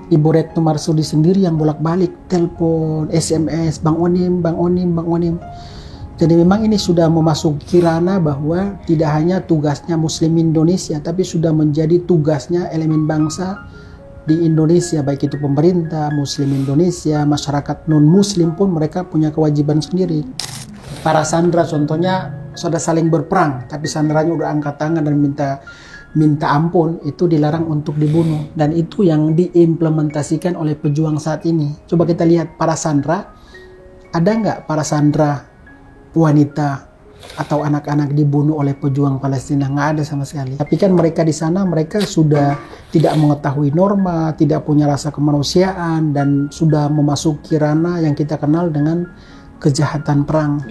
Ibu Retno Marsudi sendiri yang bolak-balik telepon, SMS, Bang Onim, Bang Onim, Bang Onim. Jadi memang ini sudah memasuki ranah bahwa tidak hanya tugasnya Muslim Indonesia, tapi sudah menjadi tugasnya elemen bangsa di Indonesia, baik itu pemerintah, Muslim Indonesia, masyarakat non-Muslim pun mereka punya kewajiban sendiri. Para sandera contohnya sudah saling berperang, tapi sanderanya udah angkat tangan dan minta ampun, itu dilarang untuk dibunuh. Dan itu yang diimplementasikan oleh pejuang saat ini. Coba kita lihat para sandera, ada nggak para sandera wanita atau anak-anak dibunuh oleh pejuang Palestina? Nggak ada sama sekali. Tapi kan mereka di sana, mereka sudah tidak mengetahui norma, tidak punya rasa kemanusiaan, dan sudah memasuki ranah yang kita kenal dengan kejahatan perang.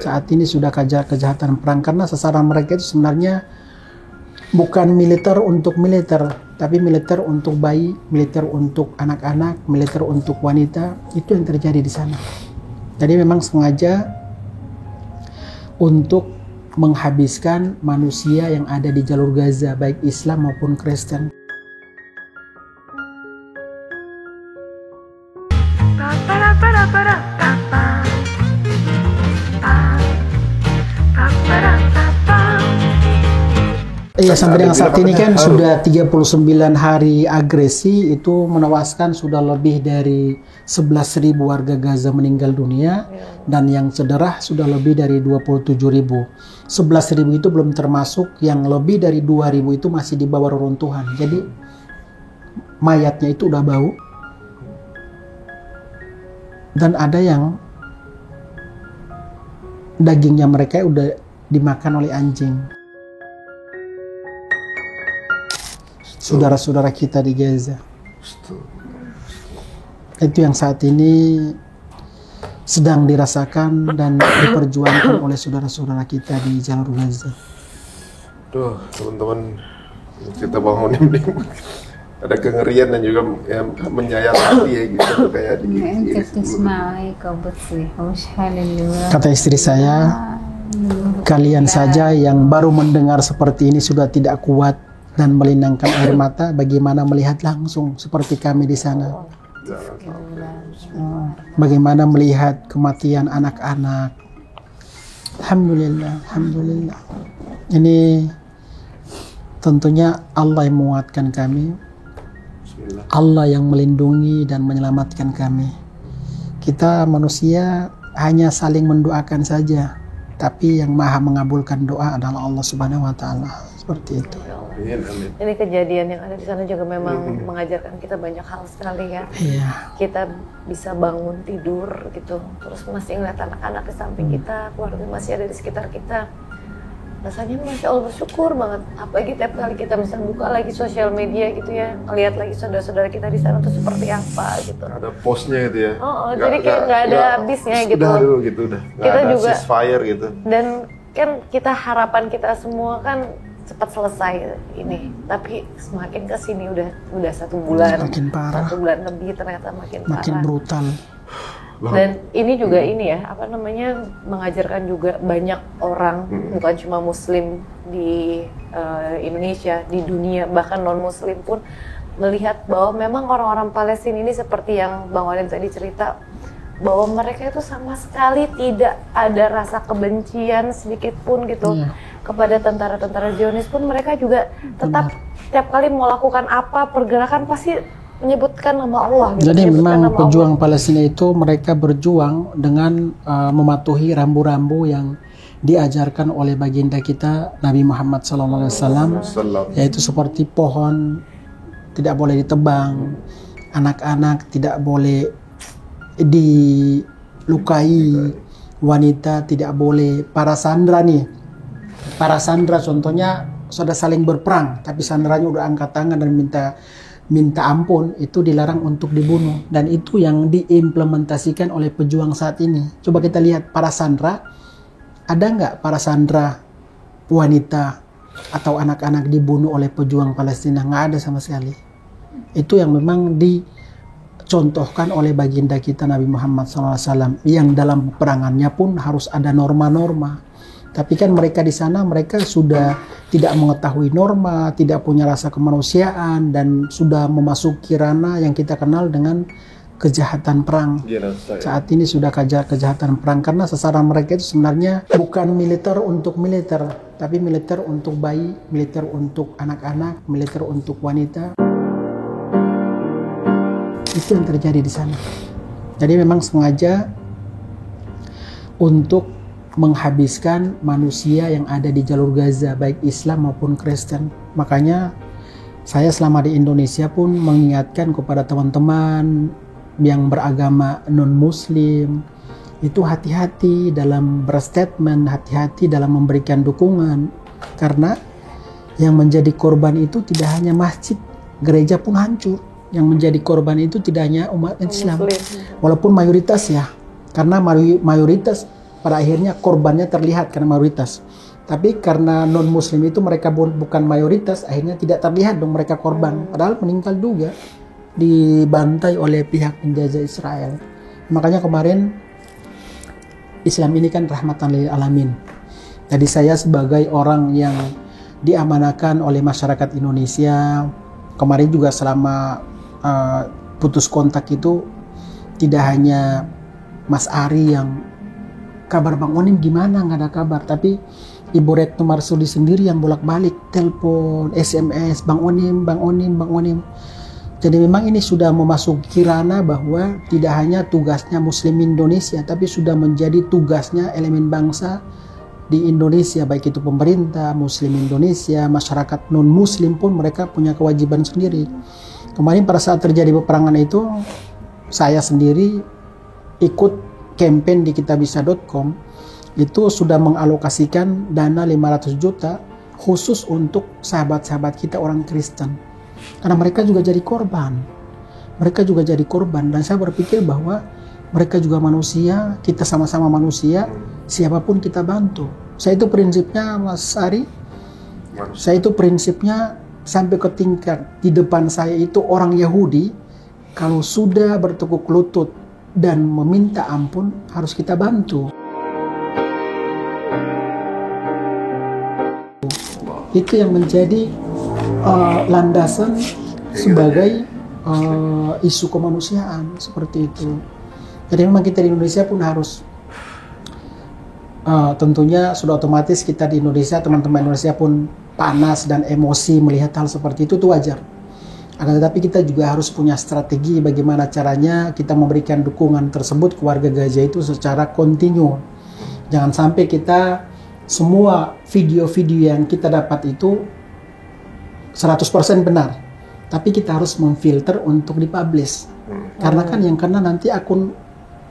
Saat ini sudah kejahatan perang, karena sasaran mereka itu sebenarnya bukan militer untuk militer, tapi militer untuk bayi, militer untuk anak-anak, militer untuk wanita. Itu yang terjadi di sana. Jadi memang sengaja untuk menghabiskan manusia yang ada di jalur Gaza, baik Islam maupun Kristen. Iya, sampai dengan saat ini kan sudah 39 hari agresi, itu menewaskan sudah lebih dari 11.000 warga Gaza meninggal dunia, dan yang cedera sudah lebih dari 27.000. 11.000 itu belum termasuk yang lebih dari 2.000 itu masih di bawah reruntuhan. Jadi mayatnya itu udah bau, dan ada yang dagingnya mereka udah dimakan oleh anjing. Saudara-saudara kita di Gaza. Itu yang saat ini sedang dirasakan dan diperjuangkan oleh saudara-saudara kita di jalur Gaza. Tuh, teman-teman, kita bangunin ada kengerian dan juga ya, menyayat hati ya gitu, kayak di kata istri saya, kalian saja yang baru mendengar seperti ini sudah tidak kuat dan melindangkan air mata, bagaimana melihat langsung seperti kami di sana. Bagaimana melihat kematian anak-anak. Alhamdulillah, alhamdulillah. Ini tentunya Allah yang menguatkan kami, Allah yang melindungi dan menyelamatkan kami. Kita manusia hanya saling mendoakan saja, tapi yang maha mengabulkan doa adalah Allah Subhanahu wa Ta'ala. Seperti itu. Ini kejadian yang ada di sana juga memang mengajarkan kita banyak hal sekali ya. Kita bisa bangun tidur gitu, terus masih ngeliat anak-anak di samping kita, keluarga masih ada di sekitar kita. Rasanya Masya Allah bersyukur banget. Apalagi tiap kali kita bisa buka lagi sosial media gitu ya, lihat lagi saudara-saudara kita di sana tuh seperti apa gitu. Ada postnya gitu ya. Jadi kayak nggak ada habisnya gitu. Udah dulu gitu, udah. Kita ada juga ceasefire gitu. Dan kan kita harapan kita semua kan cepat selesai ini, tapi semakin kesini udah 1 bulan, makin parah. 1 bulan lebih ternyata makin parah, brutal. Dan ini juga ini ya, mengajarkan juga banyak orang, bukan cuma Muslim di Indonesia, di dunia bahkan non Muslim pun melihat bahwa memang orang-orang Palestina ini seperti yang Bang Walid tadi cerita, bahwa mereka itu sama sekali tidak ada rasa kebencian sedikit pun gitu kepada tentara-tentara Zionis pun. Mereka juga tetap tiap kali mau lakukan apa pergerakan pasti menyebutkan nama Allah gitu. Jadi memang pejuang Palestina itu mereka berjuang dengan mematuhi rambu-rambu yang diajarkan oleh baginda kita Nabi Muhammad SAW, yaitu seperti pohon tidak boleh ditebang, anak-anak tidak boleh dilukai, wanita tidak boleh. Para sandera contohnya sudah saling berperang, tapi sanderanya udah angkat tangan dan minta ampun, itu dilarang untuk dibunuh. Dan itu yang diimplementasikan oleh pejuang saat ini. Coba kita lihat para sandera, ada nggak para sandera wanita atau anak-anak dibunuh oleh pejuang Palestina? Nggak ada sama sekali. Itu yang memang dicontohkan oleh baginda kita Nabi Muhammad SAW, yang dalam peperangannya pun harus ada norma-norma. Tapi kan mereka di sana, mereka sudah tidak mengetahui norma, tidak punya rasa kemanusiaan, dan sudah memasuki ranah yang kita kenal dengan kejahatan perang. Saat ini sudah kejahatan perang, karena sasaran mereka itu sebenarnya bukan militer untuk militer, tapi militer untuk bayi, militer untuk anak-anak, militer untuk wanita. Itu yang terjadi di sana. Jadi memang sengaja untuk menghabiskan manusia yang ada di jalur Gaza, baik Islam maupun Kristen. Makanya saya selama di Indonesia pun mengingatkan kepada teman-teman yang beragama non-Muslim, itu hati-hati dalam berstatement, hati-hati dalam memberikan dukungan. Karena yang menjadi korban itu tidak hanya masjid, gereja pun hancur. Yang menjadi korban itu tidak hanya umat Islam, walaupun mayoritas ya, karena mayoritas pada akhirnya korbannya terlihat karena mayoritas. Tapi karena non-Muslim itu mereka bukan mayoritas, akhirnya tidak terlihat dong mereka korban. Padahal meninggal juga, dibantai oleh pihak penjajah Israel. Makanya kemarin Islam ini kan rahmatan lil alamin. Jadi saya sebagai orang yang diamanakan oleh masyarakat Indonesia, kemarin juga selama putus kontak itu tidak hanya Mas Ari yang kabar Bang Onim gimana, nggak ada kabar, tapi Ibu Retno Marsudi sendiri yang bolak-balik telepon, SMS, Bang Onim, Bang Onim, Bang Onim. Jadi memang ini sudah memasuki ranah bahwa tidak hanya tugasnya Muslim Indonesia, tapi sudah menjadi tugasnya elemen bangsa di Indonesia, baik itu pemerintah, Muslim Indonesia, masyarakat non-Muslim pun mereka punya kewajiban sendiri. Kemarin pada saat terjadi peperangan itu, saya sendiri ikut campaign di kitabisa.com, itu sudah mengalokasikan dana 500 juta khusus untuk sahabat-sahabat kita orang Kristen. Karena mereka juga jadi korban. Mereka juga jadi korban, dan saya berpikir bahwa mereka juga manusia, kita sama-sama manusia, siapapun kita bantu. Saya itu prinsipnya, Mas Ari, saya itu prinsipnya sampai ke tingkat di depan saya itu orang Yahudi, kalau sudah bertekuk lutut dan meminta ampun, harus kita bantu. Itu yang menjadi landasan sebagai isu kemanusiaan, seperti itu. Jadi memang kita di Indonesia pun harus tentunya sudah otomatis kita di Indonesia, teman-teman Indonesia pun panas dan emosi melihat hal seperti itu wajar. Akan tetapi kita juga harus punya strategi bagaimana caranya kita memberikan dukungan tersebut ke warga Gaza itu secara kontinu. Jangan sampai kita semua video-video yang kita dapat itu 100% benar, tapi kita harus memfilter untuk dipublish. Karena kan yang kena nanti akun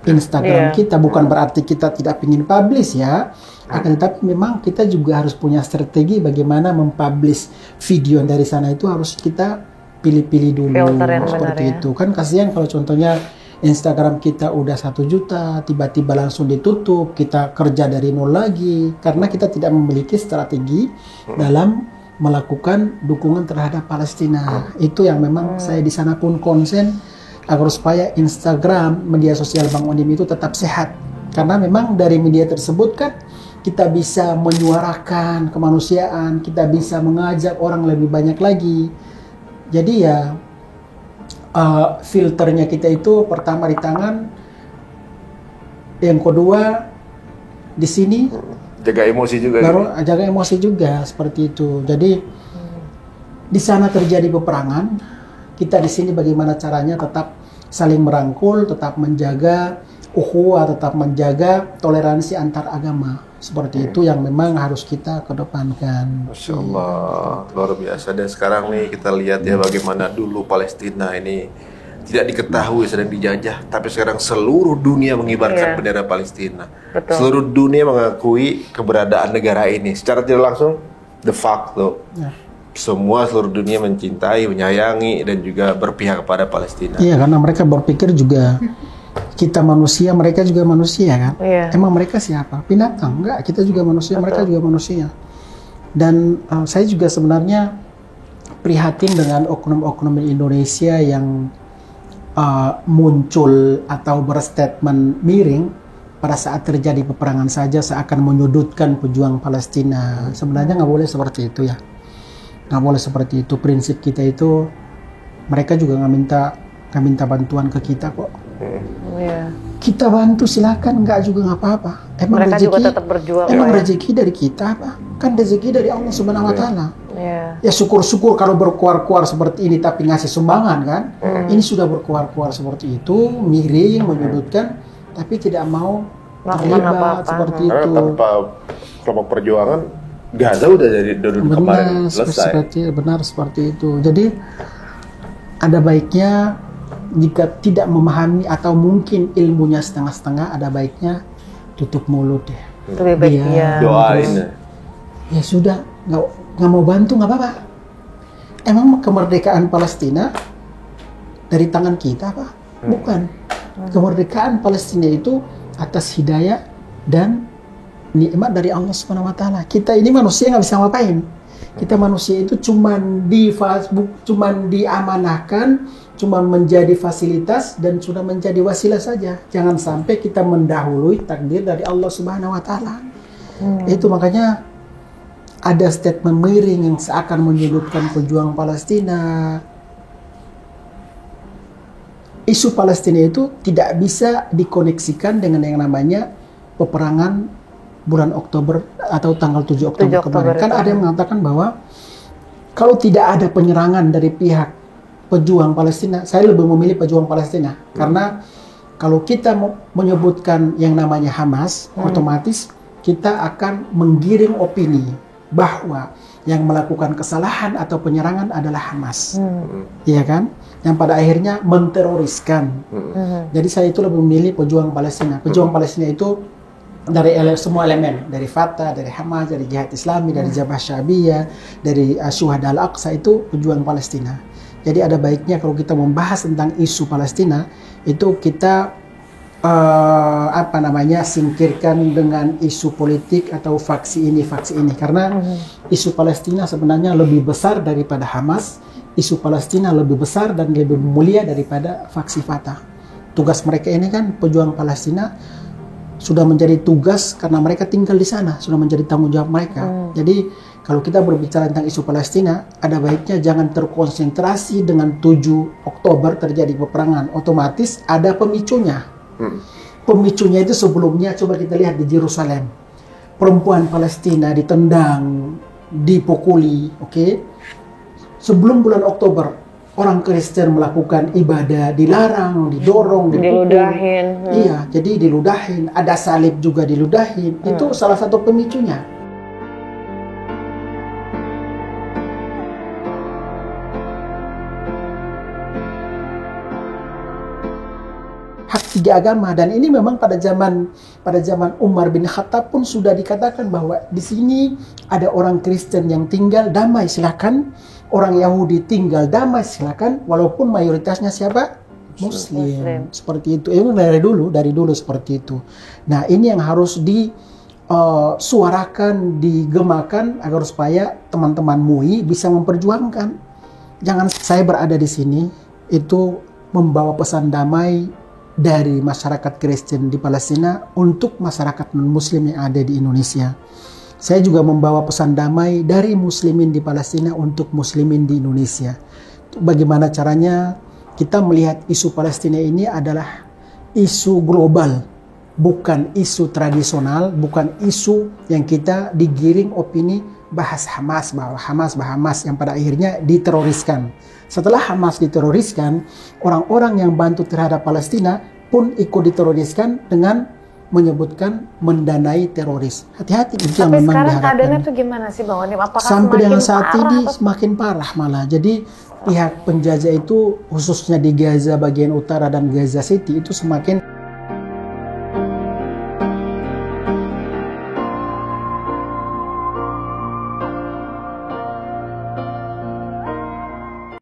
Instagram kita, bukan berarti kita tidak ingin publish ya. Akan tetapi memang kita juga harus punya strategi bagaimana mempublish video dari sana, itu harus kita pilih-pilih dulu seperti itu. Kan kasihan kalau contohnya Instagram kita udah 1 juta, tiba-tiba langsung ditutup, kita kerja dari nol lagi, karena kita tidak memiliki strategi dalam melakukan dukungan terhadap Palestina. Itu yang memang saya di sana pun konsen agar supaya Instagram, media sosial Bang Onim itu tetap sehat. Karena memang dari media tersebut kan kita bisa menyuarakan kemanusiaan, kita bisa mengajak orang lebih banyak lagi. Jadi ya filternya kita itu pertama di tangan, yang kedua di sini, jaga emosi juga. Baru jaga emosi juga, seperti itu. Jadi di sana terjadi peperangan, kita di sini bagaimana caranya tetap saling merangkul, tetap menjaga ukhuwah, tetap menjaga toleransi antar agama. Seperti itu yang memang harus kita kedepankan. Masya Allah, luar biasa. Dan sekarang nih kita lihat ya bagaimana dulu Palestina ini tidak diketahui sedang dijajah, tapi sekarang seluruh dunia mengibarkan bendera Palestina. Betul. Seluruh dunia mengakui keberadaan negara ini. Secara tidak langsung, de facto, semua seluruh dunia mencintai, menyayangi, dan juga berpihak kepada Palestina. Iya, karena mereka berpikir juga kita manusia, mereka juga manusia kan. Emang mereka siapa? Binatang? Enggak, kita juga manusia, mereka juga manusia. Dan saya juga sebenarnya prihatin dengan oknum-oknum Indonesia yang muncul atau berstatement miring pada saat terjadi peperangan saja seakan menyudutkan pejuang Palestina. Sebenarnya nggak boleh seperti itu ya. Nggak boleh seperti itu. Prinsip kita itu, mereka juga nggak minta bantuan ke kita kok. Yeah. Kita bantu silakan, nggak juga nggak apa-apa. Emang Mereka rezeki, juga tetap berjuang. emang rezeki dari kita apa? Kan rezeki dari Allah Subhanahu Wa Taala. Yeah. Ya syukur-syukur kalau berkuar-kuar seperti ini tapi ngasih sumbangan kan. Ini sudah berkuar-kuar seperti itu, miring, menyudutkan, tapi tidak mau terlibat apa-apa. seperti Karena itu. tanpa kelompok perjuangan, Gaza udah dari kemarin selesai. Benar seperti itu. Jadi ada baiknya jika tidak memahami atau mungkin ilmunya setengah-setengah, ada baiknya tutup mulut deh. Lebih baik dia. Doain. Ya sudah, nggak mau bantu nggak apa-apa. Emang kemerdekaan Palestina dari tangan kita apa? Bukan. Kemerdekaan Palestina itu atas hidayah dan nikmat dari Allah Subhanahu Wa Taala. Kita ini manusia nggak bisa ngapain. Kita manusia itu cuman di Facebook, cuman diamanahkan, cuman menjadi fasilitas dan sudah menjadi wasilah saja. Jangan sampai kita mendahului takdir dari Allah Subhanahu Wa Taala. Itu makanya ada statement miring yang seakan menyudutkan pejuang Palestina. Isu Palestina itu tidak bisa dikoneksikan dengan yang namanya peperangan bulan Oktober atau tanggal 7 Oktober kemarin. Kan ada yang mengatakan bahwa kalau tidak ada penyerangan dari pihak pejuang Palestina, saya lebih memilih pejuang Palestina. Karena kalau kita menyebutkan yang namanya Hamas, otomatis kita akan menggiring opini bahwa yang melakukan kesalahan atau penyerangan adalah Hamas. Iya kan? Yang pada akhirnya menteroriskan. Jadi saya itu lebih memilih pejuang Palestina. Pejuang Palestina itu dari semua elemen, dari Fatah, dari Hamas, dari Jihad Islami, dari Jabhah Sya'biyah, dari Syuhada Al-Aqsa, itu pejuang Palestina. Jadi ada baiknya kalau kita membahas tentang isu Palestina, itu kita singkirkan dengan isu politik atau faksi ini. Karena isu Palestina sebenarnya lebih besar daripada Hamas, isu Palestina lebih besar dan lebih mulia daripada faksi Fatah. Tugas mereka ini kan, pejuang Palestina, sudah menjadi tugas karena mereka tinggal di sana, sudah menjadi tanggung jawab mereka. Jadi kalau kita berbicara tentang isu Palestina, ada baiknya jangan terkonsentrasi dengan 7 Oktober terjadi peperangan. Otomatis ada pemicunya. Pemicunya itu sebelumnya, coba kita lihat di Yerusalem. Perempuan Palestina ditendang, dipukuli, oke? Sebelum bulan Oktober, orang Kristen melakukan ibadah dilarang, didorong, diludahin. Iya, jadi diludahin. Ada salib juga diludahin. Itu salah satu pemicunya. Hak tiga agama, dan ini memang pada zaman Umar bin Khattab pun sudah dikatakan bahwa di sini ada orang Kristen yang tinggal damai, silakan. Orang Yahudi tinggal damai, silakan, walaupun mayoritasnya siapa? Muslim. Seperti itu. Itu dari dulu seperti itu. Nah, ini yang harus disuarakan, digemakan agar supaya teman-teman MUI bisa memperjuangkan. Jangan saya berada di sini itu membawa pesan damai dari masyarakat Kristen di Palestina untuk masyarakat non-Muslim yang ada di Indonesia. Saya juga membawa pesan damai dari muslimin di Palestina untuk muslimin di Indonesia. Bagaimana caranya kita melihat isu Palestina ini adalah isu global, bukan isu tradisional, bukan isu yang kita digiring opini bahas Hamas, bahwa Hamas yang pada akhirnya diteroriskan. Setelah Hamas diteroriskan, orang-orang yang bantu terhadap Palestina pun ikut diteroriskan dengan menyebutkan mendanai teroris. Hati-hati, itu yang memang diharapkan. Tapi sekarang keadaannya tuh gimana sih Bang Onim? Apakah sampai dengan saat ini atau semakin parah malah. Jadi pihak penjajah itu khususnya di Gaza bagian utara dan Gaza City itu semakin